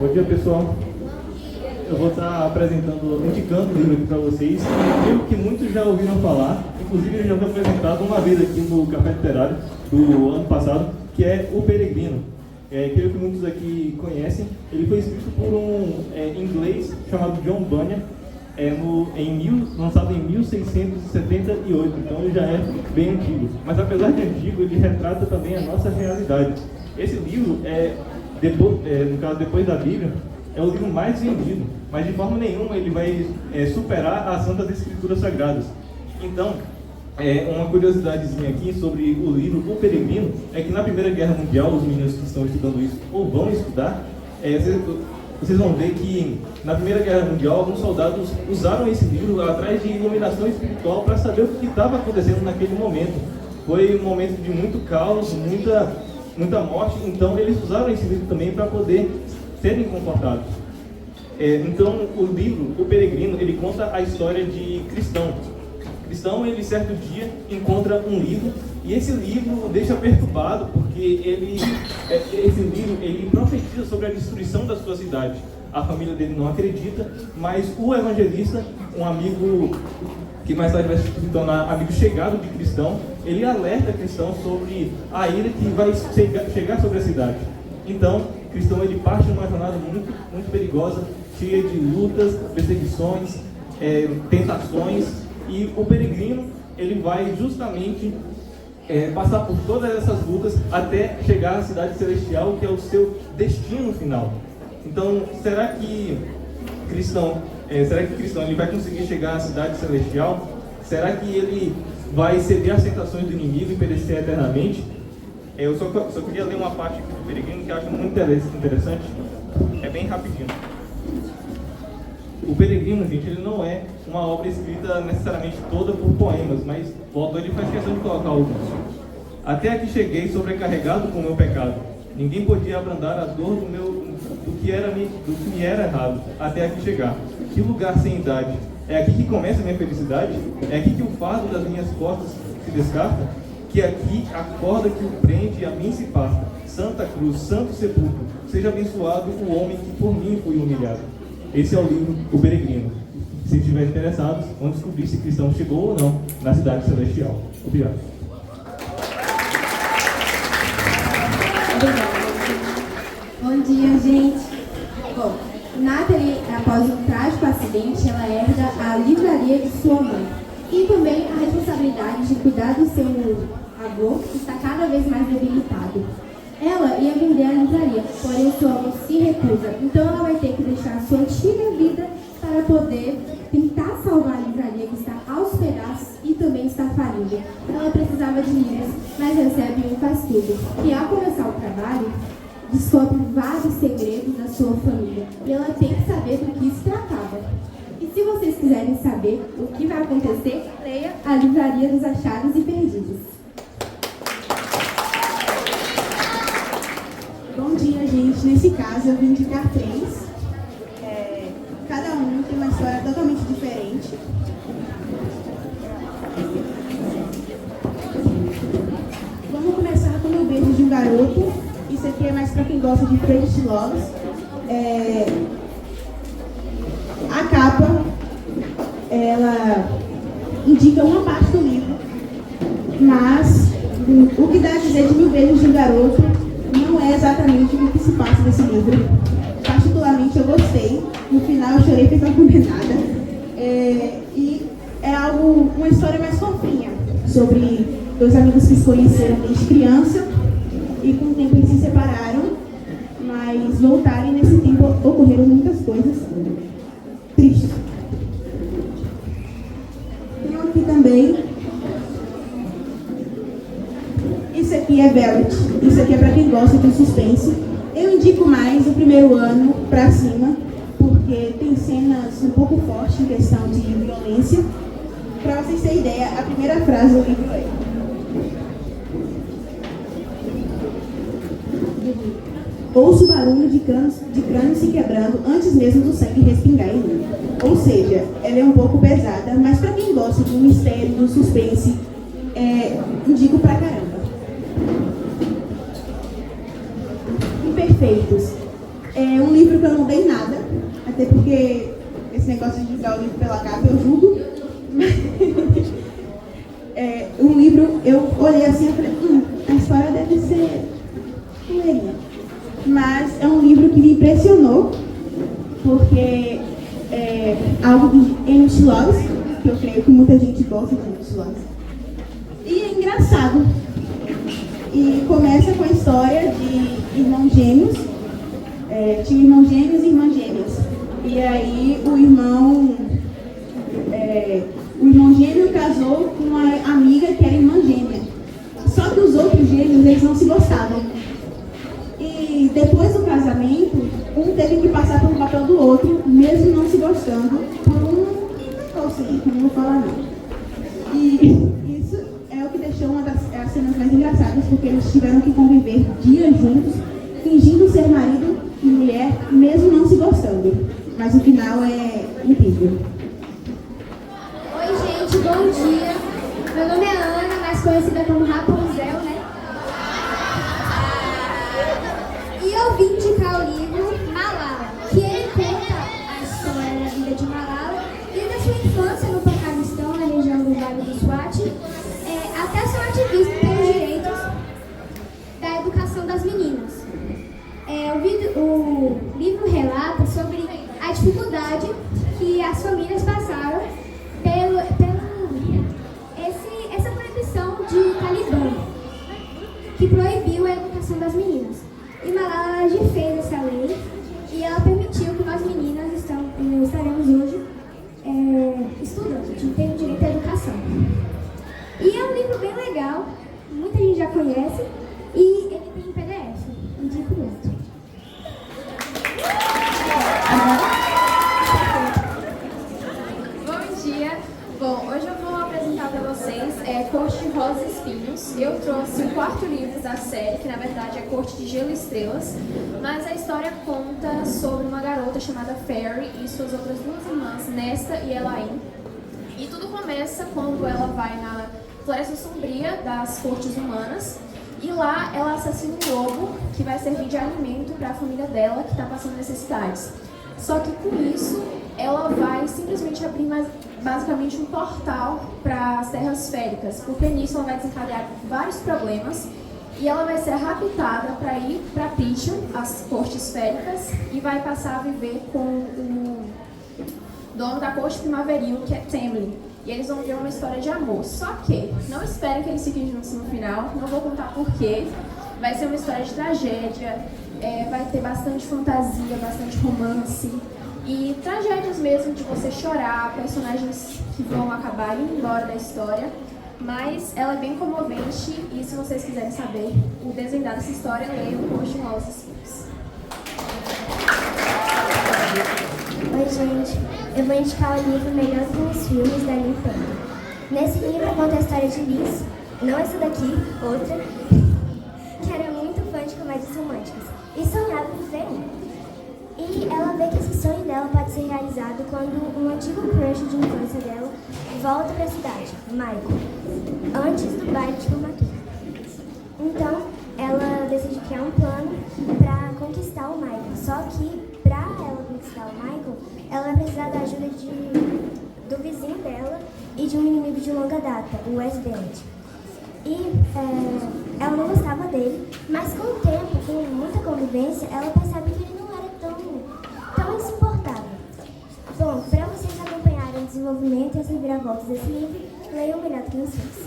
Bom dia, pessoal. Eu vou estar apresentando, indicando o livro aqui para vocês. Um livro que muitos já ouviram falar, inclusive ele já foi apresentado uma vez aqui no Café Literário do ano passado, que é O Peregrino. Creio que muitos aqui conhecem. Ele foi escrito por um inglês chamado John Bunyan, lançado em 1678, então ele já é bem antigo. Mas apesar de antigo, ele retrata também a nossa realidade. Esse livro, no caso depois da Bíblia, é o livro mais vendido, mas de forma nenhuma ele vai superar as Santas Escrituras Sagradas. Então, uma curiosidadezinha aqui sobre o livro O Peregrino é que na Primeira Guerra Mundial, os meninos que estão estudando isso ou vão estudar, vocês vão ver que na Primeira Guerra Mundial alguns soldados usaram esse livro atrás de iluminação espiritual para saber o que estava acontecendo naquele momento. Foi um momento de muito caos, muita morte, então eles usaram esse livro também para poder serem confortados. Então o livro, O Peregrino, ele conta a história de Cristão. Cristão, ele certo dia encontra um livro, e esse livro o deixa perturbado, porque esse livro ele profetiza sobre a destruição da sua cidade. A família dele não acredita, mas o evangelista, um amigo que mais tarde vai se tornar amigo chegado de Cristão, ele alerta Cristão sobre a ira que vai chegar sobre a cidade. Então, Cristão ele parte numa jornada muito, muito perigosa, cheia de lutas, perseguições, tentações, e o peregrino ele vai justamente passar por todas essas lutas até chegar à cidade celestial, que é o seu destino final. Então, será que Cristão ele vai conseguir chegar à cidade celestial? Será que ele vai ceder às tentações do inimigo e perecer eternamente? Eu só queria ler uma parte aqui do Peregrino que eu acho muito interessante. É bem rapidinho. O Peregrino, gente, ele não é uma obra escrita necessariamente toda por poemas, mas o autor ele faz questão de colocar alguns. Até aqui cheguei sobrecarregado com o meu pecado. Ninguém podia abrandar a dor do que me era errado, até aqui chegar. Que lugar sem idade! É aqui que começa a minha felicidade? É aqui que o fardo das minhas costas se descarta? Que aqui a corda que o prende a mim se passa. Santa Cruz, Santo Sepulcro, seja abençoado o homem que por mim foi humilhado. Esse é o livro O Peregrino. Se estiverem interessados, vão descobrir se Cristão chegou ou não na cidade celestial. Obrigado. Bom dia, gente. Bom, Nathalie, após um trágico acidente, ela herda a livraria de sua mãe. E também a responsabilidade de cuidar do seu avô, que está cada vez mais debilitado. Ela ia vender a livraria, porém o seu avô se recusa. Então ela vai ter que deixar a sua antiga vida para poder tentar salvar a livraria que está aos pedaços e também está falindo. Ela precisava de livros, mas recebe um faz tudo. E ao começar o trabalho, descobre vários segredos da sua família. E ela tem que saber do que se tratava. E se vocês quiserem saber o que vai acontecer, leia A Livraria dos Achados e Perdidos. Bom dia, gente. Nesse caso, eu vim indicar três. Cada um tem uma história totalmente diferente. Vamos começar com O Beijo de um Garoto. Isso aqui é mais para quem gosta de French Loves. A capa, ela indica uma parte do livro, mas o que dá a dizer de Mil Beijos de um Garoto não é exatamente o que se passa nesse livro. Particularmente eu gostei, no final eu chorei feita uma condenada. E é uma história mais fofinha, sobre dois amigos que se conheceram desde criança e com o tempo eles se separaram, mas voltarem nesse tempo ocorreram muitas coisas tristes. Tem aqui também. Isso aqui é Velvet. Isso aqui é para quem gosta de suspense. Eu indico mais o primeiro ano para cima, porque tem cenas um pouco fortes em questão de violência. Para vocês terem ideia, a primeira frase do livro é: ouço o barulho de crânio se quebrando antes mesmo do sangue respingar em mim. Ou seja, ela é um pouco pesada, mas para quem gosta do mistério, do suspense, indico pra caramba. Imperfeitos. É um livro que eu não dei nada, até porque esse negócio de julgar o livro pela capa eu julgo. Um livro, eu olhei assim e falei, a história deve ser legal. Mas é um livro que me impressionou, porque é algo de Emmett Lawrence, que eu creio que muita gente gosta de Emmett Lawrence. E é engraçado. E começa com a história de irmãos gêmeos. Tinha irmãos gêmeos e irmãs gêmeas. E aí o irmão gêmeo casou com uma amiga que era irmã gêmea. Só que os outros gêmeos, eles não se gostavam. E depois do casamento, um teve que passar pelo papel do outro, mesmo não se gostando, por que eu não vou falar não. E isso é o que deixou uma das cenas mais engraçadas, porque eles tiveram que conviver dias juntos, fingindo ser marido e mulher, mesmo não se gostando. Mas o final é incrível. Oi, gente, bom dia. Meu nome é Ana, mais conhecida como Rapunzel, né? E eu vim indicar o livro Malala, que ele conta a história da vida de Malala e da sua infância no Paquistão, na região do Vale do Swat, até seu ativismo pelos direitos da educação das meninas. O livro relata sobre a dificuldade que as famílias passaram essa proibição de Talibã, que proibiu a educação das meninas. E Malala fez essa lei e ela permitiu que nós meninas estaremos hoje estudando, tendo direito à educação. E é um livro bem legal, muita gente já conhece, e ele tem em PDF. Indico muito. Bom dia! Bom, hoje eu vou apresentar para vocês Corte de Rosas e Espinhos. Eu trouxe o quarto livro da série, que na verdade é Corte de Gelo e Estrelas, mas a história conta sobre uma garota chamada Fairy e suas outras duas irmãs, Nesta e Elaine. E tudo começa quando ela vai na Floresta Sombria das Cortes Humanas e lá ela assassina um lobo que vai servir de alimento para a família dela que está passando necessidades. Só que com isso ela vai simplesmente abrir basicamente um portal para as terras féricas, porque nisso ela vai desencadear vários problemas e ela vai ser raptada para ir para Pichon, as cortes féricas, e vai passar a viver com o dono da corte primaveril, que é Temlin. E eles vão ver uma história de amor. Só que não esperem que eles fiquem juntos no final, não vou contar porquê. Vai ser uma história de tragédia, vai ter bastante fantasia, bastante romance e tragédias mesmo de você chorar, personagens que vão acabar indo embora da história. Mas ela é bem comovente e se vocês quiserem saber o desvendar dessa história, leiam o Corte de Rosas e Espinhos. Oi, gente. Eu vou indicar o livro Melhor que os Filmes, da Lynn Penn. Nesse livro conta a história de Liz, não essa daqui, outra, que era muito fã de comédias românticas e sonhava em viver uma. E ela vê que esse sonho dela pode ser realizado quando um antigo crush de infância dela volta para a cidade, Michael, antes do baile de formatura. Então, ela decide criar um plano para conquistar o Michael. Só que, para ela conquistar o Michael, ela vai precisar da ajuda do vizinho dela e de um inimigo de longa data, o Wes Bennett. E ela não gostava dele, mas com o tempo, com muita convivência, ela percebe que ele não era tão insuportável. Bom, para vocês acompanharem o desenvolvimento e as reviravoltas desse livro, leiam Melhor que os Filmes.